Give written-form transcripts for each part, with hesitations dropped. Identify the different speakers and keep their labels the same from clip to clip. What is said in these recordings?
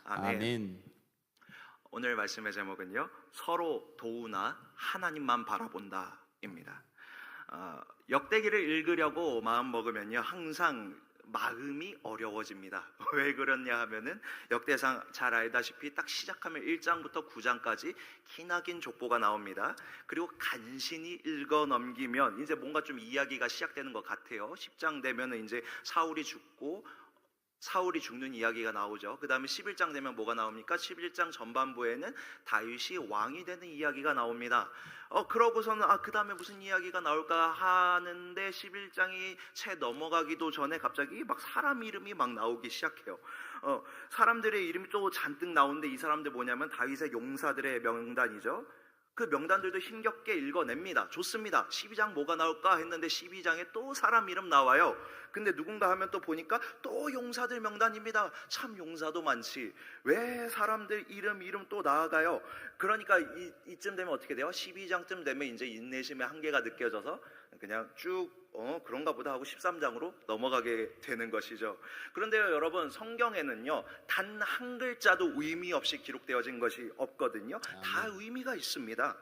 Speaker 1: 아멘.
Speaker 2: 아멘.
Speaker 1: 오늘 말씀의 제목은요, 서로 도우나 하나님만 바라본다입니다. 역대기를 읽으려고 마음 먹으면요, 항상 마음이 어려워집니다. 왜 그러냐 하면은 역대상 잘 알다시피 딱 시작하면 1장부터 9장까지 기나긴 족보가 나옵니다. 그리고 간신히 읽어 넘기면 이제 뭔가 좀 이야기가 시작되는 것 같아요. 10장 되면은 이제 사울이 죽는 이야기가 나오죠. 그 다음에 11장 되면 뭐가 나옵니까? 11장 전반부에는 다윗이 왕이 되는 이야기가 나옵니다. 그러고서는 그 다음에 무슨 이야기가 나올까 하는데 11장이 채 넘어가기도 전에 갑자기 막 사람 이름이 막 나오기 시작해요. 사람들의 이름이 또 잔뜩 나오는데 이 사람들 뭐냐면 다윗의 용사들의 명단이죠. 그 명단들도 힘겹게 읽어냅니다. 좋습니다. 12장 뭐가 나올까 했는데 12장에 또 사람 이름 나와요. 근데 누군가 하면 또 보니까 또 용사들 명단입니다. 참 용사도 많지. 왜 사람들 이름 또 나아가요? 그러니까 이쯤 되면 어떻게 돼요? 12장쯤 되면 이제 인내심의 한계가 느껴져서 그냥 쭉 그런가 보다 하고 13장으로 넘어가게 되는 것이죠. 그런데요, 여러분, 성경에는요 단 한 글자도 의미 없이 기록되어진 것이 없거든요. 다 의미가 있습니다.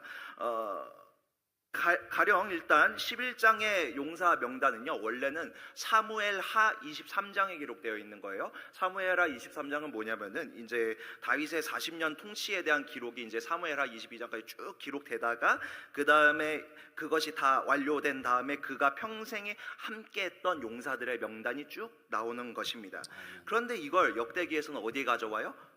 Speaker 1: 가령 일단 11장의 용사 명단은요 원래는 사무엘하 23장에 기록되어 있는 거예요. 사무엘하 23장은 뭐냐면은 이제 다윗의 40년 통치에 대한 기록이 이제 사무엘하 22장까지 쭉 기록되다가 그 다음에 그것이 다 완료된 다음에 그가 평생에 함께했던 용사들의 명단이 쭉 나오는 것입니다. 그런데 이걸 역대기에서는 어디에 가져와요?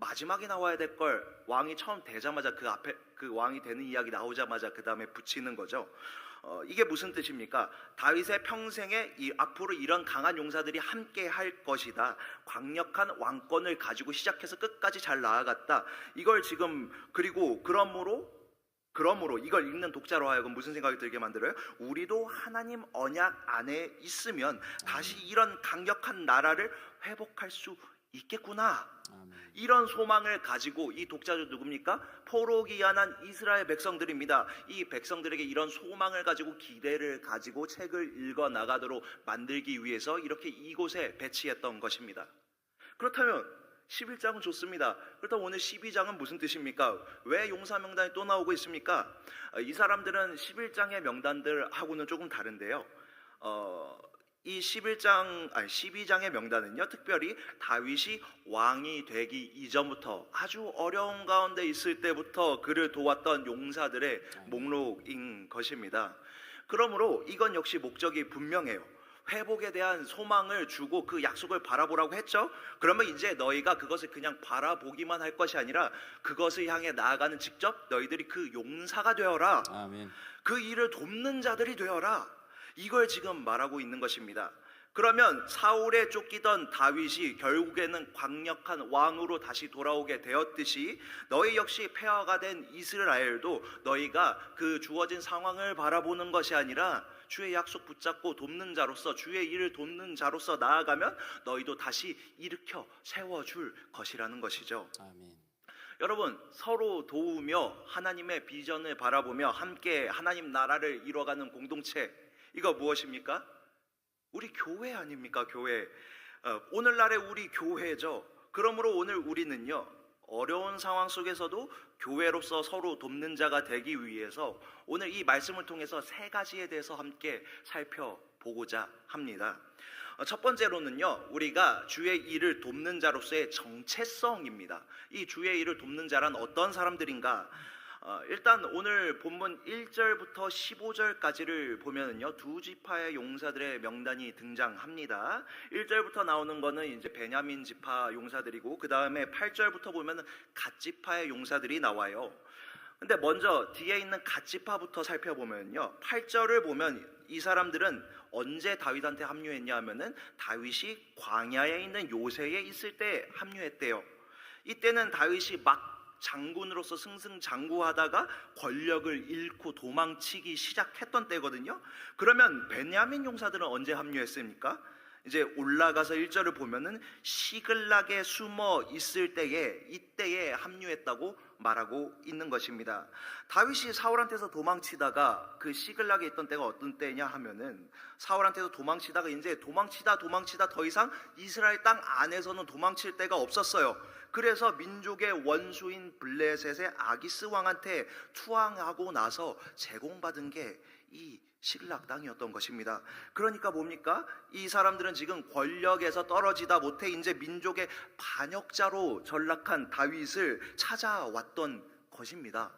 Speaker 1: 마지막에 나와야 될 걸 왕이 처음 되자마자 그 앞에 그 왕이 되는 이야기 나오자마자 그 다음에 붙이는 거죠. 이게 무슨 뜻입니까? 다윗의 평생에 앞으로 이런 강한 용사들이 함께 할 것이다. 강력한 왕권을 가지고 시작해서 끝까지 잘 나아갔다. 이걸 지금 그러므로 이걸 읽는 독자로 하여금 무슨 생각이 들게 만들어요? 우리도 하나님 언약 안에 있으면 다시 이런 강력한 나라를 회복할 수 있겠구나. 이런 소망을 가지고 이 독자도 누굽니까? 포로기한한 이스라엘 백성들입니다. 이 백성들에게 이런 소망을 가지고 기대를 가지고 책을 읽어 나가도록 만들기 위해서 이렇게 이곳에 배치했던 것입니다. 그렇다면 11장은 좋습니다. 그렇다면 오늘 12장은 무슨 뜻입니까? 왜 용사 명단이 또 나오고 있습니까? 이 사람들은 11장의 명단들하고는 조금 다른데요. 이 12장의 명단은요 특별히 다윗이 왕이 되기 이전부터 아주 어려운 가운데 있을 때부터 그를 도왔던 용사들의 목록인 것입니다. 그러므로 이건 역시 목적이 분명해요. 회복에 대한 소망을 주고 그 약속을 바라보라고 했죠. 그러면 이제 너희가 그것을 그냥 바라보기만 할 것이 아니라 그것을 향해 나아가는 직접 너희들이 그 용사가 되어라.
Speaker 2: 아멘.
Speaker 1: 그 일을 돕는 자들이 되어라. 이걸 지금 말하고 있는 것입니다. 그러면 사울에 쫓기던 다윗이 결국에는 강력한 왕으로 다시 돌아오게 되었듯이 너희 역시 폐하가 된 이스라엘도 너희가 그 주어진 상황을 바라보는 것이 아니라 주의 약속 붙잡고 돕는 자로서 주의 일을 돕는 자로서 나아가면 너희도 다시 일으켜 세워줄 것이라는 것이죠.
Speaker 2: 아멘.
Speaker 1: 여러분, 서로 도우며 하나님의 비전을 바라보며 함께 하나님 나라를 이뤄가는 공동체, 이거 무엇입니까? 우리 교회 아닙니까? 교회. 오늘날의 우리 교회죠. 그러므로 오늘 우리는요 어려운 상황 속에서도 교회로서 서로 돕는 자가 되기 위해서 오늘 이 말씀을 통해서 세 가지에 대해서 함께 살펴보고자 합니다. 첫 번째로는요 우리가 주의 일을 돕는 자로서의 정체성입니다. 이 주의 일을 돕는 자란 어떤 사람들인가? 일단 오늘 본문 1절부터 15절까지를 보면은요 두 지파의 용사들의 명단이 등장합니다. 1절부터 나오는 거는 이제 베냐민 지파 용사들이고 그 다음에 8절부터 보면은 갓 지파의 용사들이 나와요. 근데 먼저 뒤에 있는 갓 지파부터 살펴보면요 8절을 보면 이 사람들은 언제 다윗한테 합류했냐 하면은 다윗이 광야에 있는 요새에 있을 때 합류했대요. 이때는 다윗이 막 장군으로서 승승장구하다가 권력을 잃고 도망치기 시작했던 때거든요. 그러면 베냐민 용사들은 언제 합류했습니까? 이제 올라가서 1절을 보면은 시글락에 숨어 있을 때에 이때에 합류했다고 말하고 있는 것입니다. 다윗이 사울한테서 도망치다가 그 시글락에 있던 때가 어떤 때냐 하면은 사울한테서 도망치다가 이제 도망치다 더 이상 이스라엘 땅 안에서는 도망칠 데가 없었어요. 그래서 민족의 원수인 블레셋의 아기스 왕한테 투항하고 나서 제공받은 게 이 시글락 땅이었던 것입니다. 그러니까 뭡니까? 이 사람들은 지금 권력에서 떨어지다 못해 이제 민족의 반역자로 전락한 다윗을 찾아왔던 것입니다.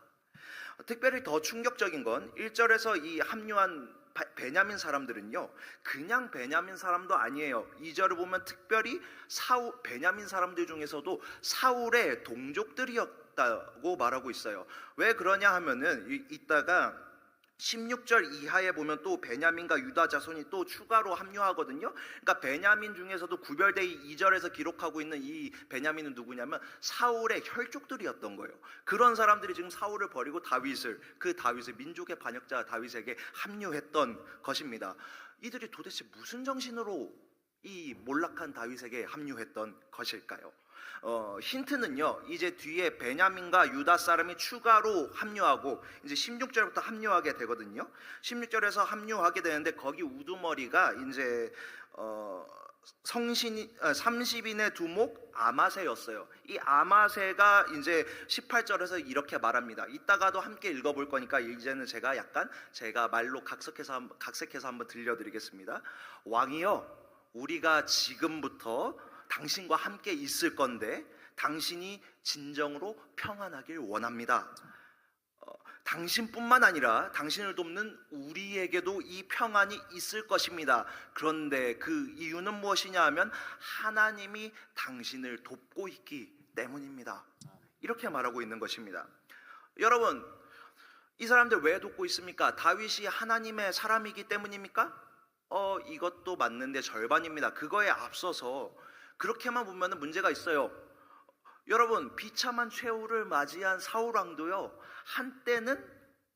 Speaker 1: 특별히 더 충격적인 건 1절에서 이 합류한 베냐민 사람들은요, 그냥 베냐민 사람도 아니에요. 2절을 보면 특별히 베냐민 사람들 중에서도 사울의 동족들이었다고 말하고 있어요. 왜 그러냐 하면은 이따가 16절 이하에 보면 또 베냐민과 유다 자손이 또 추가로 합류하거든요. 그러니까 베냐민 중에서도 구별되어 2절에서 기록하고 있는 이 베냐민은 누구냐면 사울의 혈족들이었던 거예요. 그런 사람들이 지금 사울을 버리고 그 다윗을 민족의 반역자 다윗에게 합류했던 것입니다. 이들이 도대체 무슨 정신으로 이 몰락한 다윗에게 합류했던 것일까요? 힌트는요, 이제 뒤에 베냐민과 유다 사람이 추가로 합류하고 이제 16절부터 합류하게 되거든요. 16절에서 합류하게 되는데 거기 우두머리가 이제 30인의 두목 아마세였어요. 이 아마세가 이제 18절에서 이렇게 말합니다. 이따가도 함께 읽어볼 거니까 이제는 제가 말로 각색해서 한번 들려드리겠습니다. 왕이여, 우리가 지금부터 당신과 함께 있을 건데 당신이 진정으로 평안하길 원합니다. 당신뿐만 아니라 당신을 돕는 우리에게도 이 평안이 있을 것입니다. 그런데 그 이유는 무엇이냐 하면 하나님이 당신을 돕고 있기 때문입니다. 이렇게 말하고 있는 것입니다. 여러분, 이 사람들 왜 돕고 있습니까? 다윗이 하나님의 사람이기 때문입니까? 이것도 맞는데 절반입니다. 그거에 앞서서 그렇게만 보면 문제가 있어요. 여러분, 비참한 최후를 맞이한 사울왕도요, 한때는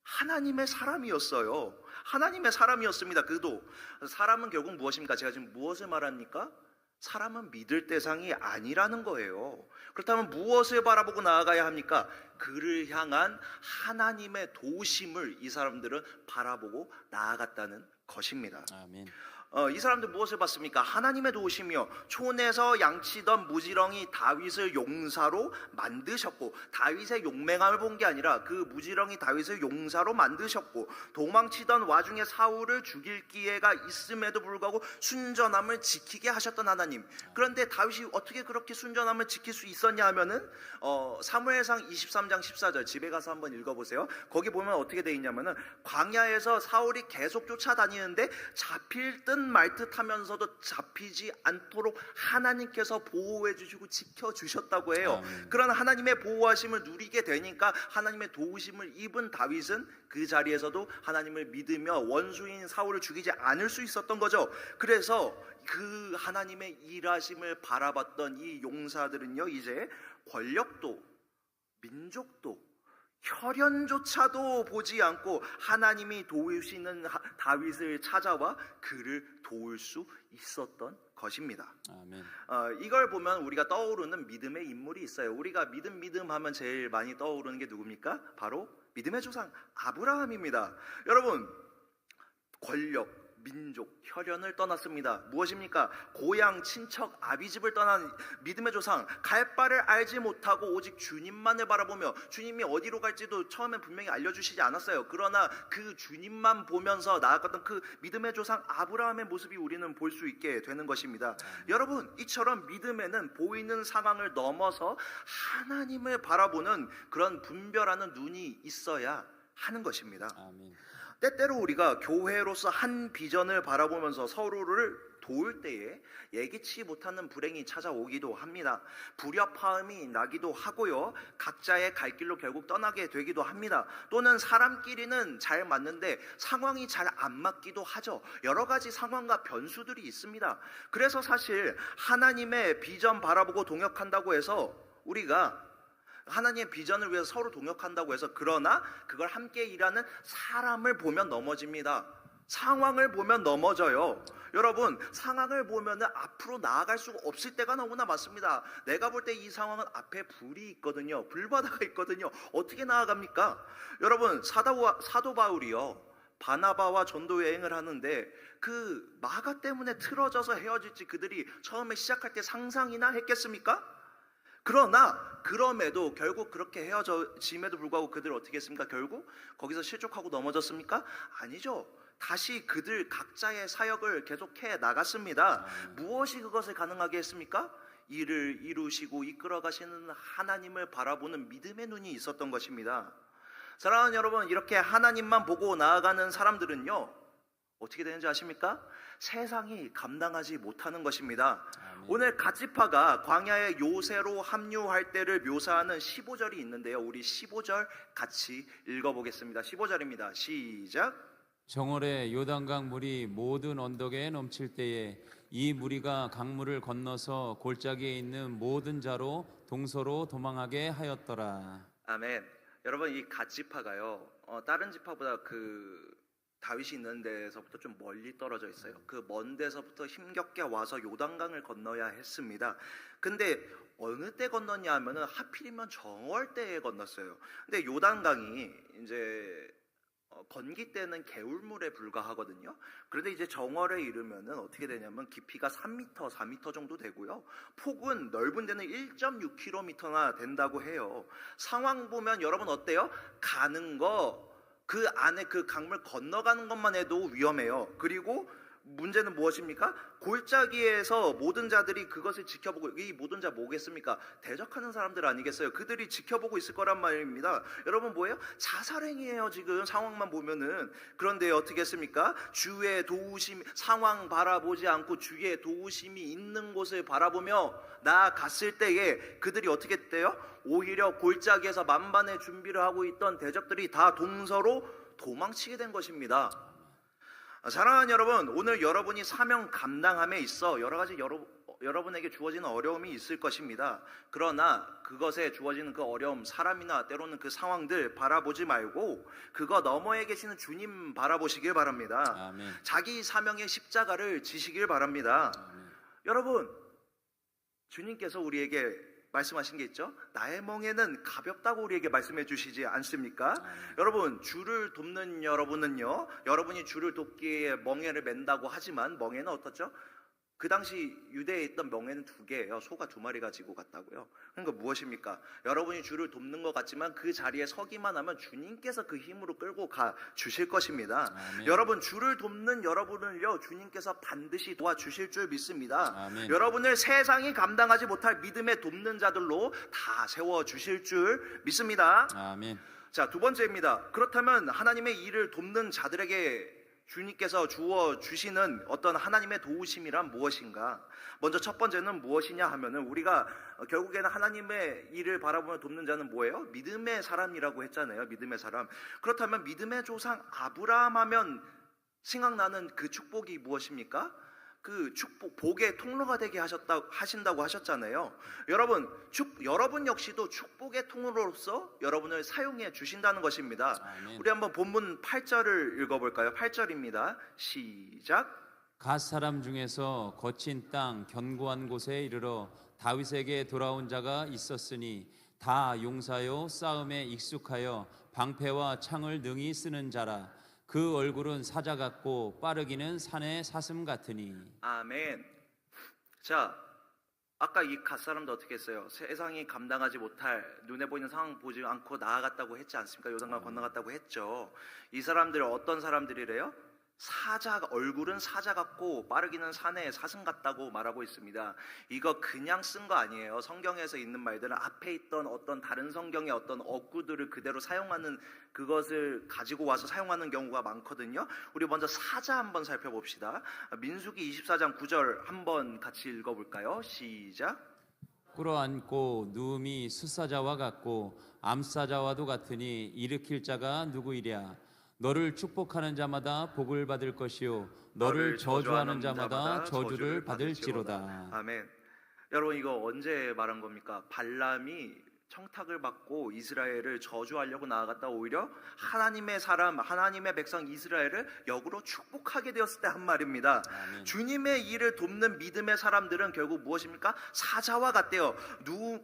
Speaker 1: 하나님의 사람이었어요. 하나님의 사람이었습니다. 그도 사람은 결국 무엇입니까? 제가 지금 무엇을 말합니까? 사람은 믿을 대상이 아니라는 거예요. 그렇다면 무엇을 바라보고 나아가야 합니까? 그를 향한 하나님의 도우심을 이 사람들은 바라보고 나아갔다는 것입니다.
Speaker 2: 아멘.
Speaker 1: 이 사람들 무엇을 봤습니까? 하나님의 도우심이요, 촌에서 양치던 무지렁이 다윗을 용사로 만드셨고, 다윗의 용맹함을 본 게 아니라 그 무지렁이 다윗을 용사로 만드셨고, 도망치던 와중에 사울을 죽일 기회가 있음에도 불구하고 순전함을 지키게 하셨던 하나님. 그런데 다윗이 어떻게 그렇게 순전함을 지킬 수 있었냐 하면은 사무엘상 23장 14절 집에 가서 한번 읽어보세요. 거기 보면 어떻게 돼 있냐면은 광야에서 사울이 계속 쫓아다니는데 잡힐 듯 말 듯 하면서도 잡히지 않도록 하나님께서 보호해 주시고 지켜주셨다고 해요. 그런 하나님의 보호하심을 누리게 되니까 하나님의 도우심을 입은 다윗은 그 자리에서도 하나님을 믿으며 원수인 사울을 죽이지 않을 수 있었던 거죠. 그래서 그 하나님의 일하심을 바라봤던 이 용사들은요, 이제 권력도 민족도 혈연조차도 보지 않고 하나님이 도우시는 다윗을 찾아와 그를 도울 수 있었던 것입니다.
Speaker 2: 아멘.
Speaker 1: 이걸 보면 우리가 떠오르는 믿음의 인물이 있어요. 우리가 믿음 하면 제일 많이 떠오르는 게 누굽니까? 바로 믿음의 조상 아브라함입니다. 여러분, 권력, 민족, 혈연을 떠났습니다. 무엇입니까? 고향, 친척, 아비집을 떠난 믿음의 조상, 갈 바를 알지 못하고 오직 주님만을 바라보며, 주님이 어디로 갈지도 처음엔 분명히 알려주시지 않았어요. 그러나 그 주님만 보면서 나아갔던 그 믿음의 조상 아브라함의 모습이 우리는 볼 수 있게 되는 것입니다. 여러분, 이처럼 믿음에는 보이는 상황을 넘어서 하나님을 바라보는 그런 분별하는 눈이 있어야 하는 것입니다.
Speaker 2: 아멘.
Speaker 1: 때때로 우리가 교회로서 한 비전을 바라보면서 서로를 도울 때에 예기치 못하는 불행이 찾아오기도 합니다. 불협화음이 나기도 하고요, 각자의 갈 길로 결국 떠나게 되기도 합니다. 또는 사람끼리는 잘 맞는데 상황이 잘 안 맞기도 하죠. 여러 가지 상황과 변수들이 있습니다. 그래서 사실 하나님의 비전 바라보고 동역한다고 해서 우리가 하나님의 비전을 위해서 서로 동역한다고 해서, 그러나 그걸 함께 일하는 사람을 보면 넘어집니다. 상황을 보면 넘어져요. 여러분, 상황을 보면은 앞으로 나아갈 수가 없을 때가 너무나 많습니다. 내가 볼 때 이 상황은 앞에 불이 있거든요. 불바다가 있거든요. 어떻게 나아갑니까? 여러분, 사도 바울이요, 바나바와 전도 여행을 하는데 그 마가 때문에 틀어져서 헤어질지 그들이 처음에 시작할 때 상상이나 했겠습니까? 그럼에도 결국 그렇게 헤어짐에도 불구하고 그들 어떻게 했습니까? 결국 거기서 실족하고 넘어졌습니까? 아니죠. 다시 그들 각자의 사역을 계속해 나갔습니다. 무엇이 그것을 가능하게 했습니까? 이를 이루시고 이끌어 가시는 하나님을 바라보는 믿음의 눈이 있었던 것입니다. 사랑하는 여러분, 이렇게 하나님만 보고 나아가는 사람들은요, 어떻게 되는지 아십니까? 세상이 감당하지 못하는 것입니다. 오늘 갓지파가 광야의 요새로 합류할 때를 묘사하는 15절이 있는데요, 우리 15절 같이 읽어보겠습니다. 15절입니다. 시작.
Speaker 2: 정월에 요단강 물이 모든 언덕에 넘칠 때에 이 무리가 강물을 건너서 골짜기에 있는 모든 자로 동서로 도망하게 하였더라.
Speaker 1: 아멘. 여러분, 이 갓지파가요, 다른 지파보다 다윗이 있는 데서부터 좀 멀리 떨어져 있어요. 그 먼 데서부터 힘겹게 와서 요단강을 건너야 했습니다. 근데 어느 때 건넜냐 하면은 하필이면 정월 때에 건넜어요. 근데 요단강이 이제 건기 때는 개울물에 불과하거든요. 그런데 이제 정월에 이르면은 어떻게 되냐면 깊이가 3m, 4m 정도 되고요. 폭은 넓은 데는 1.6km나 된다고 해요. 상황 보면 여러분 어때요? 가는 거, 그 안에 그 강물 건너가는 것만 해도 위험해요. 그리고 문제는 무엇입니까? 골짜기에서 모든 자들이 그것을 지켜보고, 이 모든 자 뭐겠습니까? 대적하는 사람들 아니겠어요? 그들이 지켜보고 있을 거란 말입니다. 여러분 뭐예요? 자살행위예요, 지금 상황만 보면은. 그런데 어떻게 했습니까? 주의 도우심, 상황 바라보지 않고 주의 도우심이 있는 곳을 바라보며 나아갔을 때에 그들이 어떻게 했대요? 오히려 골짜기에서 만반의 준비를 하고 있던 대적들이 다 동서로 도망치게 된 것입니다. 사랑하는 여러분, 오늘 여러분이 사명 감당함에 있어 여러 가지 여러분에게 주어지는 어려움이 있을 것입니다. 그러나 그것에 주어지는 그 어려움, 사람이나 때로는 그 상황들 바라보지 말고 그거 너머에 계시는 주님 바라보시길 바랍니다.
Speaker 2: 아멘.
Speaker 1: 자기 사명의 십자가를 지시길 바랍니다.
Speaker 2: 아멘.
Speaker 1: 여러분, 주님께서 우리에게 말씀하신 게 있죠. 나의 멍에는 가볍다고 우리에게 말씀해 주시지 않습니까? 여러분, 주를 돕는 여러분은요, 여러분이 주를 돕기에 멍에를 맨다고 하지만 멍에는 어떻죠? 그 당시 유대에 있던 멍에는 2개예요. 소가 2마리가 지고 갔다고요. 그러니까 무엇입니까? 여러분이 주를 돕는 것 같지만 그 자리에 서기만 하면 주님께서 그 힘으로 끌고 가 주실 것입니다.
Speaker 2: 아멘.
Speaker 1: 여러분, 주를 돕는 여러분을요, 주님께서 반드시 도와주실 줄 믿습니다.
Speaker 2: 아멘.
Speaker 1: 여러분을 세상이 감당하지 못할 믿음의 돕는 자들로 다 세워주실 줄 믿습니다.
Speaker 2: 아멘.
Speaker 1: 자, 2번째입니다. 그렇다면 하나님의 일을 돕는 자들에게 주님께서 주어 주시는 어떤 하나님의 도우심이란 무엇인가? 먼저 첫 번째는 무엇이냐 하면은, 우리가 결국에는 하나님의 일을 바라보며 돕는 자는 뭐예요? 믿음의 사람이라고 했잖아요. 믿음의 사람. 그렇다면 믿음의 조상 아브라함 하면 생각나는 그 축복이 무엇입니까? 그 축복, 복의 통로가 되게 하신다고 하셨잖아요. 여러분 역시도 축복의 통로로서 여러분을 사용해 주신다는 것입니다.
Speaker 2: 아멘.
Speaker 1: 우리 한번 본문 8절을 읽어볼까요? 8절입니다. 시작.
Speaker 2: 갓 사람 중에서 거친 땅 견고한 곳에 이르러 다윗에게 돌아온 자가 있었으니 다 용사요 싸움에 익숙하여 방패와 창을 능히 쓰는 자라. 그 얼굴은 사자 같고 빠르기는 산의 사슴 같으니. 아멘.
Speaker 1: 자, 아까 이 갓사람도 어떻게 했어요? 세상이 감당하지 못할, 눈에 보이는 상황 보지 않고 나아갔다고 했지 않습니까? 요단강 건너갔다고 했죠. 이 사람들 어떤 사람들이래요? 얼굴은 사자 같고 빠르기는 산의 사슴 같다고 말하고 있습니다. 이거 그냥 쓴 거 아니에요. 성경에서 있는 말들은 앞에 있던 어떤 다른 성경의 어떤 어구들을 그대로 사용하는, 그것을 가지고 와서 사용하는 경우가 많거든요. 우리 먼저 사자 한번 살펴봅시다. 민수기 24장 9절 한번 같이 읽어볼까요? 시작.
Speaker 2: 꿇어앉고 누움이 숫사자와 같고 암사자와도 같으니 일으킬 자가 누구이랴. 너를 축복하는 자마다 복을 받을 것이요 너를 저주하는 자마다 저주를 받을지로다.
Speaker 1: 아멘. 여러분, 이거 언제 말한 겁니까? 발람이 청탁을 받고 이스라엘을 저주하려고 나아갔다 오히려 하나님의 사람, 하나님의 백성 이스라엘을 역으로 축복하게 되었을 때 한 말입니다.
Speaker 2: 아멘.
Speaker 1: 주님의 일을 돕는 믿음의 사람들은 결국 무엇입니까? 사자와 같대요.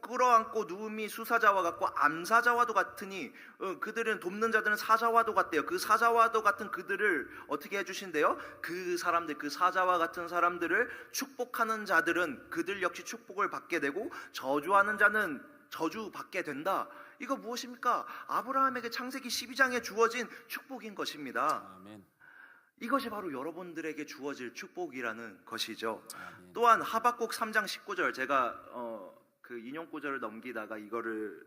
Speaker 1: 끌어안고 누움이 수사자와 같고 암사자와도 같으니 그들은 돕는 자들은 사자와도 같대요. 그 사자와도 같은 그들을 어떻게 해주신대요? 그 사람들, 그 사자와 같은 사람들을 축복하는 자들은 그들 역시 축복을 받게 되고 저주하는 자는 저주받게 된다. 이거 무엇입니까? 아브라함에게 창세기 12장에 주어진 축복인 것입니다.
Speaker 2: 아멘.
Speaker 1: 이것이 바로 여러분들에게 주어질 축복이라는 것이죠.
Speaker 2: 아멘.
Speaker 1: 또한 하박국 3장 19절, 제가 그 인용 구절을 넘기다가 이거를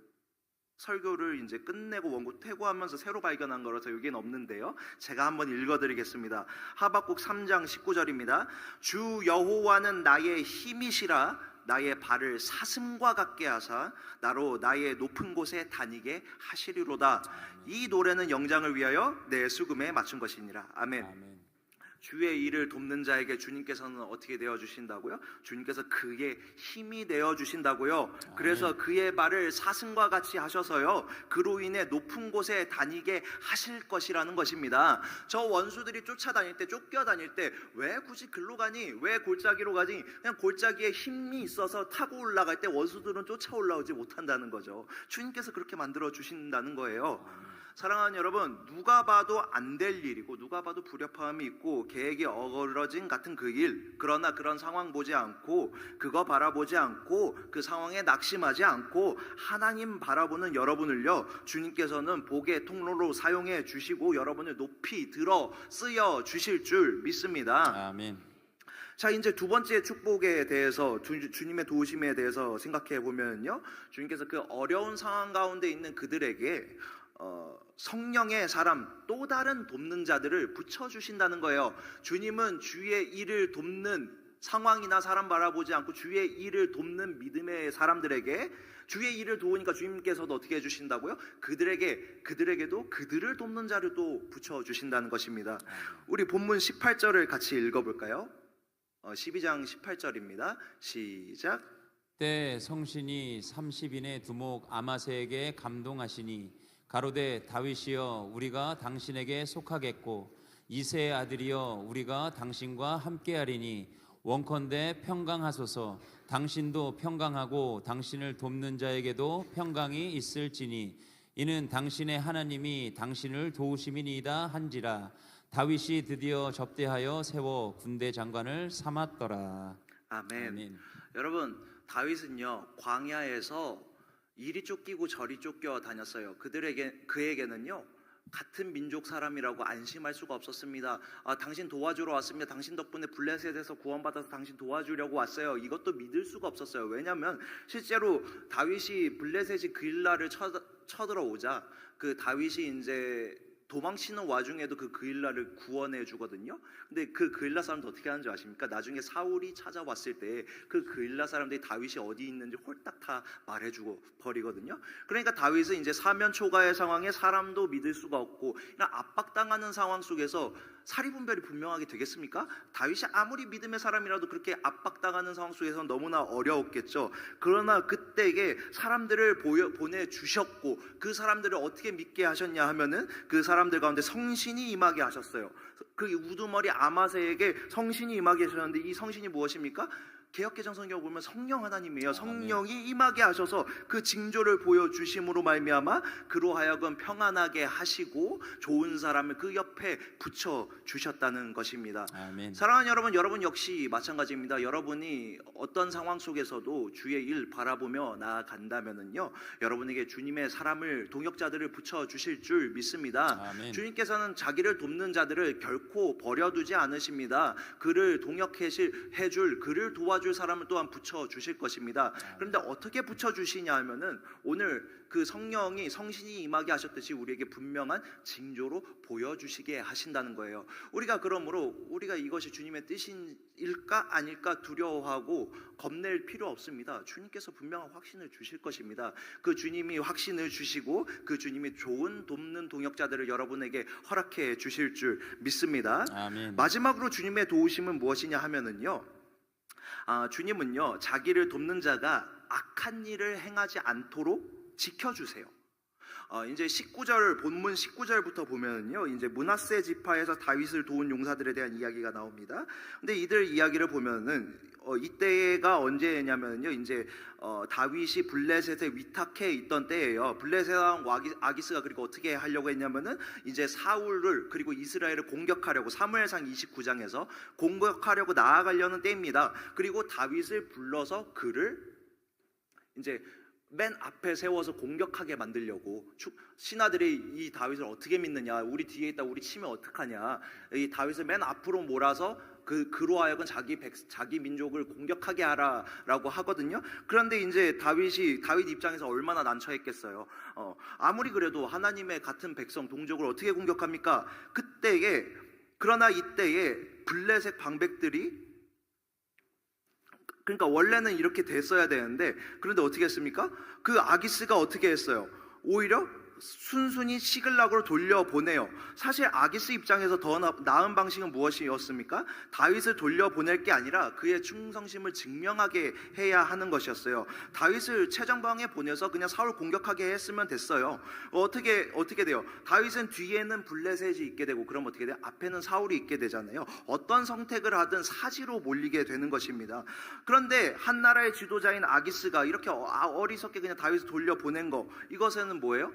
Speaker 1: 설교를 이제 끝내고 원고 퇴고하면서 새로 발견한 거라서 여기는 없는데요. 제가 한번 읽어드리겠습니다. 하박국 3장 19절입니다. 주 여호와는 나의 힘이시라. 나의 발을 사슴과 같게 하사 나로 나의 높은 곳에 다니게 하시리로다. 이 노래는 영장을 위하여 내 수금에 맞춘 것이니라. 아멘.
Speaker 2: 아멘.
Speaker 1: 주의 일을 돕는 자에게 주님께서는 어떻게 되어 주신다고요? 주님께서 그의 힘이 되어 주신다고요. 그래서 그의 발을 사슴과 같이 하셔서요, 그로 인해 높은 곳에 다니게 하실 것이라는 것입니다. 저 원수들이 쫓아다닐 때, 쫓겨다닐 때 왜 굳이 글로 가니? 왜 골짜기로 가니? 그냥 골짜기에 힘이 있어서 타고 올라갈 때 원수들은 쫓아 올라오지 못한다는 거죠. 주님께서 그렇게 만들어 주신다는 거예요. 사랑하는 여러분, 누가 봐도 안 될 일이고 누가 봐도 불협화음이 있고 계획이 어그러진 같은 그 일, 그러나 그런 상황 보지 않고 그거 바라보지 않고 그 상황에 낙심하지 않고 하나님 바라보는 여러분을요, 주님께서는 복의 통로로 사용해 주시고 여러분을 높이 들어 쓰여 주실 줄 믿습니다.
Speaker 2: 아멘.
Speaker 1: 자, 이제 두 번째 축복에 대해서, 주님의 도우심에 대해서 생각해 보면요, 주님께서 그 어려운 상황 가운데 있는 그들에게 성령의 사람, 또 다른 돕는 자들을 붙여주신다는 거예요. 주님은 주의 일을 돕는 상황이나 사람 바라보지 않고 주의 일을 돕는 믿음의 사람들에게 주의 일을 도우니까 주님께서도 어떻게 해주신다고요? 그들에게도 그들을 돕는 자를 또 붙여주신다는 것입니다. 우리 본문 18절을 같이 읽어볼까요? 12장 18절입니다. 시작.
Speaker 2: 때 성신이 30인의 두목 아마세에게 감동하시니 가로되 다윗이여 우리가 당신에게 속하겠고 이새의 아들이여 우리가 당신과 함께하리니 원컨대 평강하소서. 당신도 평강하고 당신을 돕는 자에게도 평강이 있을지니 이는 당신의 하나님이 당신을 도우심이니이다 한지라. 다윗이 드디어 접대하여 세워 군대 장관을 삼았더라.
Speaker 1: 아멘.
Speaker 2: 아멘.
Speaker 1: 여러분, 다윗은요, 광야에서 이리 쫓기고 저리 쫓겨 다녔어요. 그에게는요, 같은 민족 사람이라고 안심할 수가 없었습니다. 당신 도와주러 왔습니다. 당신 덕분에 블레셋에서 구원받아서 당신 도와주려고 왔어요. 이것도 믿을 수가 없었어요. 왜냐하면 실제로 다윗이 블레셋이 그일라를 쳐들어오자 그 다윗이 이제 도망치는 와중에도 그 그일라를 구원해 주거든요. 근데 그 그일라 사람도 어떻게 하는지 아십니까? 나중에 사울이 찾아왔을 때 그 그일라 사람들이 다윗이 어디 있는지 홀딱 다 말해주고 버리거든요. 그러니까 다윗은 이제 사면초가의 상황에 사람도 믿을 수가 없고 그냥 압박당하는 상황 속에서 사리분별이 분명하게 되겠습니까? 다윗이 아무리 믿음의 사람이라도 그렇게 압박당하는 상황 속에서 너무나 어려웠겠죠. 그러나 그때에 사람들을 보내주셨고 그 사람들을 어떻게 믿게 하셨냐 하면은 그 사람들 가운데 성신이 임하게 하셨어요. 그 우두머리 아마세에게 성신이 임하게 하셨는데 이 성신이 무엇입니까? 개역개정 성경을 보면 성령 하나님이에요. 성령이 임하게 하셔서 그 징조를 보여주심으로 말미암아 그로 하여금 평안하게 하시고 좋은 사람을 그 옆에 붙여주셨다는 것입니다.
Speaker 2: 아멘.
Speaker 1: 사랑하는 여러분, 여러분 역시 마찬가지입니다. 여러분이 어떤 상황 속에서도 주의 일 바라보며 나아간다면은요, 여러분에게 주님의 사람을, 동역자들을 붙여주실 줄 믿습니다.
Speaker 2: 아멘.
Speaker 1: 주님께서는 자기를 돕는 자들을 결코 버려두지 않으십니다. 그를 동역해줄, 그를 도와줄 사람을 또한 붙여주실 것입니다. 그런데 어떻게 붙여주시냐 하면은 오늘 그 성신이 임하게 하셨듯이 우리에게 분명한 징조로 보여주시게 하신다는 거예요. 그러므로 우리가 이것이 주님의 뜻일까 아닐까 두려워하고 겁낼 필요 없습니다. 주님께서 분명한 확신을 주실 것입니다. 그 주님이 확신을 주시고 그 주님이 좋은 돕는 동역자들을 여러분에게 허락해 주실 줄 믿습니다.
Speaker 2: 아멘.
Speaker 1: 마지막으로 주님의 도우심은 무엇이냐 하면은요, 주님은요, 자기를 돕는 자가 악한 일을 행하지 않도록 지켜주세요. 이제 19절 본문 19절부터 보면요, 이제 므낫세 지파에서 다윗을 도운 용사들에 대한 이야기가 나옵니다. 근데 이들 이야기를 보면은 이때가 언제냐면요, 이제 다윗이 블레셋에 위탁해 있던 때예요. 블레셋 왕 아기스가 그리고 어떻게 하려고 했냐면은 이제 사울을 그리고 이스라엘을 공격하려고 사무엘상 29장에서 공격하려고 나아가려는 때입니다. 그리고 다윗을 불러서 그를 이제 맨 앞에 세워서 공격하게 만들려고, 신하들이 이 다윗을 어떻게 믿느냐, 우리 뒤에 있다, 우리 치면 어떡하냐, 이 다윗을 맨 앞으로 몰아서 그로 하여금 자기 민족을 공격하게 하라라고 하거든요. 그런데 이제 다윗 입장에서 얼마나 난처했겠어요. 아무리 그래도 하나님의 같은 백성 동족을 어떻게 공격합니까? 그러나 이때에 블레셋 방백들이, 그러니까 원래는 이렇게 됐어야 되는데, 그런데 어떻게 했습니까? 그 아기스가 어떻게 했어요? 오히려 순순히 시글락으로 돌려보내요. 사실 아기스 입장에서 더 나은 방식은 무엇이었습니까? 다윗을 돌려보낼 게 아니라 그의 충성심을 증명하게 해야 하는 것이었어요. 다윗을 최전방에 보내서 그냥 사울 공격하게 했으면 됐어요. 어떻게 돼요? 다윗은 뒤에는 블레셋이 있게 되고, 그럼 어떻게 돼요? 앞에는 사울이 있게 되잖아요. 어떤 선택을 하든 사지로 몰리게 되는 것입니다. 그런데 한 나라의 지도자인 아기스가 이렇게 어리석게 그냥 다윗을 돌려보낸 거, 이것에는 뭐예요?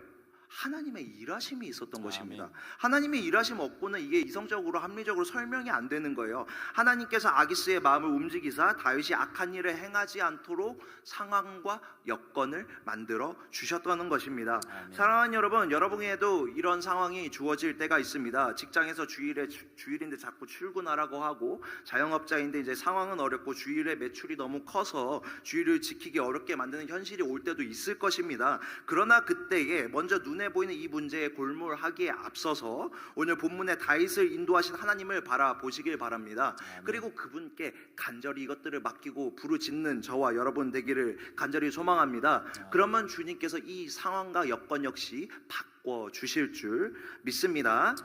Speaker 1: 하나님의 일하심이 있었던 것입니다. 하나님의 일하심 없고는 이게 이성적으로 합리적으로 설명이 안 되는 거예요. 하나님께서 아기스의 마음을 움직이사 다윗이 악한 일을 행하지 않도록 상황과 여건을 만들어 주셨다는 것입니다.
Speaker 2: 아멘.
Speaker 1: 사랑하는 여러분, 여러분에게도 이런 상황이 주어질 때가 있습니다. 직장에서 주일인데 자꾸 출근하라고 하고, 자영업자인데 이제 상황은 어렵고 주일에 매출이 너무 커서 주일을 지키기 어렵게 만드는 현실이 올 때도 있을 것입니다. 그러나 그때에 먼저 눈에 보이는 이 문제에 골몰하기에 앞서서 오늘 본문에 다윗을 인도하신 하나님을 바라보시길 바랍니다. 그리고 그분께 간절히 이것들을 맡기고 부르짖는 저와 여러분 되기를 간절히 소망합니다. 그러면 주님께서 이 상황과 여건 역시 바꿔 주실 줄 믿습니다.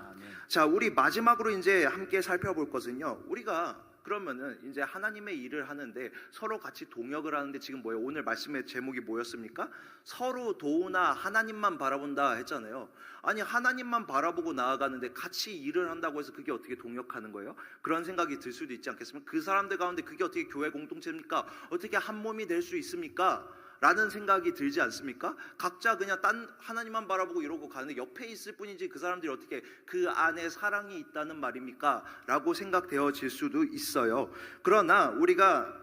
Speaker 1: 자, 우리 마지막으로 이제 함께 살펴볼 것은요, 우리가 그러면은 이제 하나님의 일을 하는데 서로 같이 동역을 하는데, 지금 뭐예요? 오늘 말씀의 제목이 뭐였습니까? 서로 도우나 하나님만 바라본다 했잖아요. 아니, 하나님만 바라보고 나아가는데 같이 일을 한다고 해서 그게 어떻게 동역하는 거예요? 그런 생각이 들 수도 있지 않겠습니까? 그 사람들 가운데 그게 어떻게 교회 공동체입니까? 어떻게 한 몸이 될 수 있습니까? 라는 생각이 들지 않습니까? 각자 그냥 하나님만 바라보고 이러고 가는데 옆에 있을 뿐이지 그 사람들이 어떻게 그 안에 사랑이 있다는 말입니까? 라고 생각되어질 수도 있어요. 그러나 우리가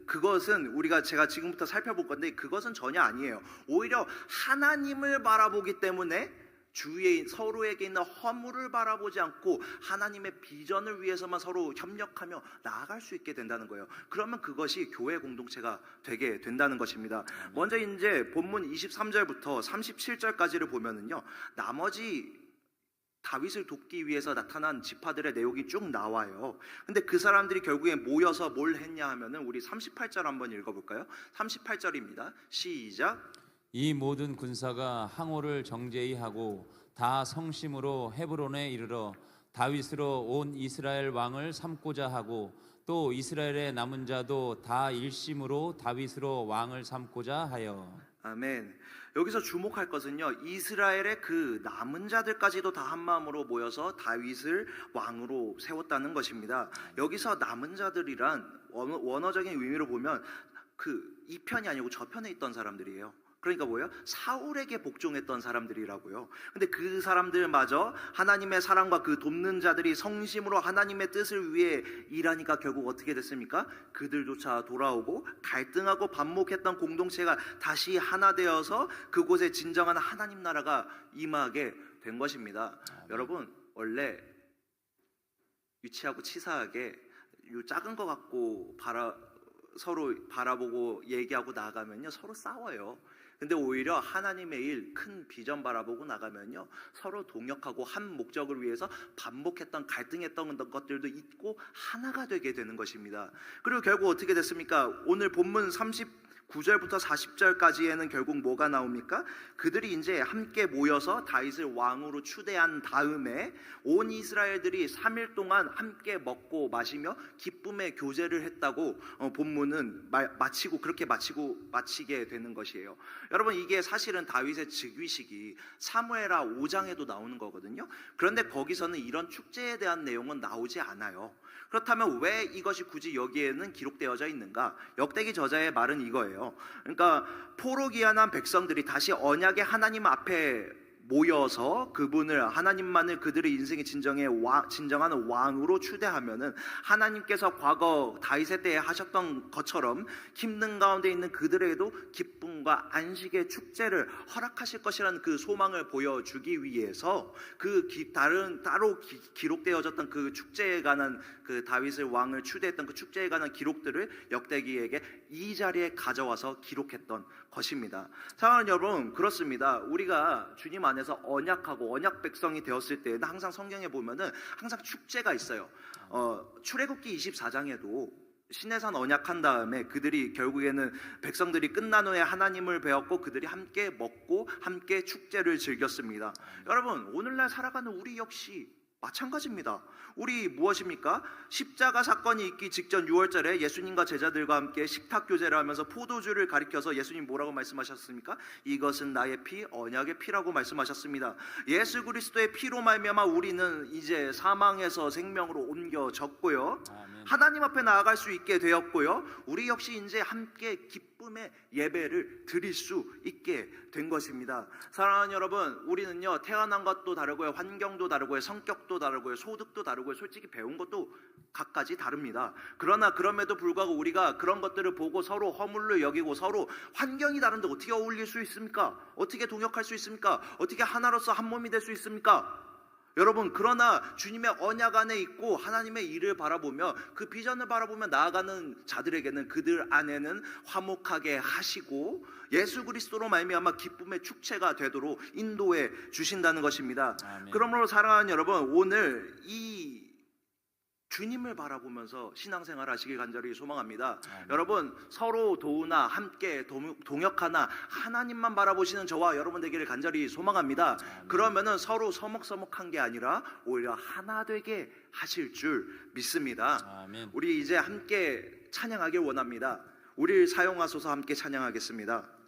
Speaker 1: 그것은 우리가 제가 지금부터 살펴볼 건데, 그것은 전혀 아니에요. 오히려 하나님을 바라보기 때문에 주위에 서로에게 있는 허물을 바라보지 않고 하나님의 비전을 위해서만 서로 협력하며 나아갈 수 있게 된다는 거예요. 그러면 그것이 교회 공동체가 되게 된다는 것입니다. 먼저 이제 본문 23절부터 37절까지를 보면은요, 나머지 다윗을 돕기 위해서 나타난 지파들의 내용이 쭉 나와요. 근데 그 사람들이 결국에 모여서 뭘 했냐 하면은, 우리 38절 한번 읽어볼까요? 38절입니다. 시작.
Speaker 2: 이 모든 군사가 항오를 정제히 하고 다 성심으로 헤브론에 이르러 다윗으로 온 이스라엘 왕을 삼고자 하고, 또 이스라엘의 남은 자도 다 일심으로 다윗으로 왕을 삼고자 하여.
Speaker 1: 아멘. 여기서 주목할 것은요, 이스라엘의 그 남은 자들까지도 다 한마음으로 모여서 다윗을 왕으로 세웠다는 것입니다. 여기서 남은 자들이란 원어적인 의미로 보면 이 편이 아니고 저 편에 있던 사람들이에요. 그러니까 뭐예요? 사울에게 복종했던 사람들이라고요. 근데 그 사람들마저 하나님의 사랑과 그 돕는 자들이 성심으로 하나님의 뜻을 위해 일하니까 결국 어떻게 됐습니까? 그들조차 돌아오고 갈등하고 반목했던 공동체가 다시 하나 되어서 그곳에 진정한 하나님 나라가 임하게 된 것입니다. 여러분, 원래 유치하고 치사하게 요 작은 거 갖고 서로 바라보고 얘기하고 나가면요, 서로 싸워요. 근데 오히려 하나님의 일, 큰 비전 바라보고 나가면요, 서로 동역하고 한 목적을 위해서 반복했던 갈등했던 것들도 잊고 하나가 되게 되는 것입니다. 그리고 결국 어떻게 됐습니까? 오늘 본문 9절부터 40절까지에는 결국 뭐가 나옵니까? 그들이 이제 함께 모여서 다윗을 왕으로 추대한 다음에 온 이스라엘들이 3일 동안 함께 먹고 마시며 기쁨의 교제를 했다고 본문은 마치게 되는 것이에요. 여러분, 이게 사실은 다윗의 즉위식이 사무엘하 5장에도 나오는 거거든요. 그런데 거기서는 이런 축제에 대한 내용은 나오지 않아요. 그렇다면 왜 이것이 굳이 여기에는 기록되어져 있는가? 역대기 저자의 말은 이거예요. 그러니까 포로기한한 백성들이 다시 언약의 하나님 앞에 모여서 그분을, 하나님만을 그들의 인생의 진정한 왕으로 추대하면은 하나님께서 과거 다윗의 때에 하셨던 것처럼 힘든 가운데 있는 그들에게도 기쁨과 안식의 축제를 허락하실 것이라는 그 소망을 보여주기 위해서 따로 기록되어졌던 그 축제에 관한, 그 다윗을 왕을 추대했던 그 축제에 관한 기록들을 역대기에게 이 자리에 가져와서 기록했던 것입니다. 사랑하는 여러분, 그렇습니다. 우리가 주님 안에서 언약하고 언약 백성이 되었을 때는 항상 성경에 보면은 항상 축제가 있어요. 출애굽기 24장에도 시내산 언약한 다음에 그들이 결국에는 백성들이 끝난 후에 하나님을 배웠고 그들이 함께 먹고 함께 축제를 즐겼습니다. 여러분, 오늘날 살아가는 우리 역시 마찬가지입니다. 우리 무엇입니까? 십자가 사건이 있기 직전 6월절에 예수님과 제자들과 함께 식탁 교제를 하면서 포도주를 가리켜서 예수님 뭐라고 말씀하셨습니까? 이것은 나의 피, 언약의 피라고 말씀하셨습니다. 예수 그리스도의 피로 말미암아 우리는 이제 사망에서 생명으로 옮겨졌고요.
Speaker 2: 아멘.
Speaker 1: 하나님 앞에 나아갈 수 있게 되었고요. 우리 역시 이제 함께 기쁨의 예배를 드릴 수 있게 된 것입니다. 사랑하는 여러분, 우리는요, 태어난 것도 다르고요, 환경도 다르고요, 성격도 다르고요, 소득도 다르고요, 솔직히 배운 것도 각가지 다릅니다. 그러나 그럼에도 불구하고 우리가 그런 것들을 보고 서로 허물로 여기고 서로 환경이 다른데 어떻게 어울릴 수 있습니까? 어떻게 동역할 수 있습니까? 어떻게 하나로서 한 몸이 될 수 있습니까? 여러분, 그러나 주님의 언약 안에 있고 하나님의 일을 바라보며 그 비전을 바라보며 나아가는 자들에게는 그들 안에는 화목하게 하시고 예수 그리스도로 말미암아 기쁨의 축제가 되도록 인도해 주신다는 것입니다.
Speaker 2: 아멘.
Speaker 1: 그러므로 사랑하는 여러분, 오늘 이 주님을 바라보면서 신앙생활 하시길 간절히 소망합니다.
Speaker 2: 아멘.
Speaker 1: 여러분, 서로 도우나 함께 동역하나 하나님만 바라보시는 저와 여러분 되기를 간절히 소망합니다.
Speaker 2: 아멘.
Speaker 1: 그러면은 서로 서먹서먹한 게 아니라 오히려 하나 되게 하실 줄 믿습니다.
Speaker 2: 아멘.
Speaker 1: 우리 이제 함께 찬양하길 원합니다. 우리를 사용하소서. 함께 찬양하겠습니다.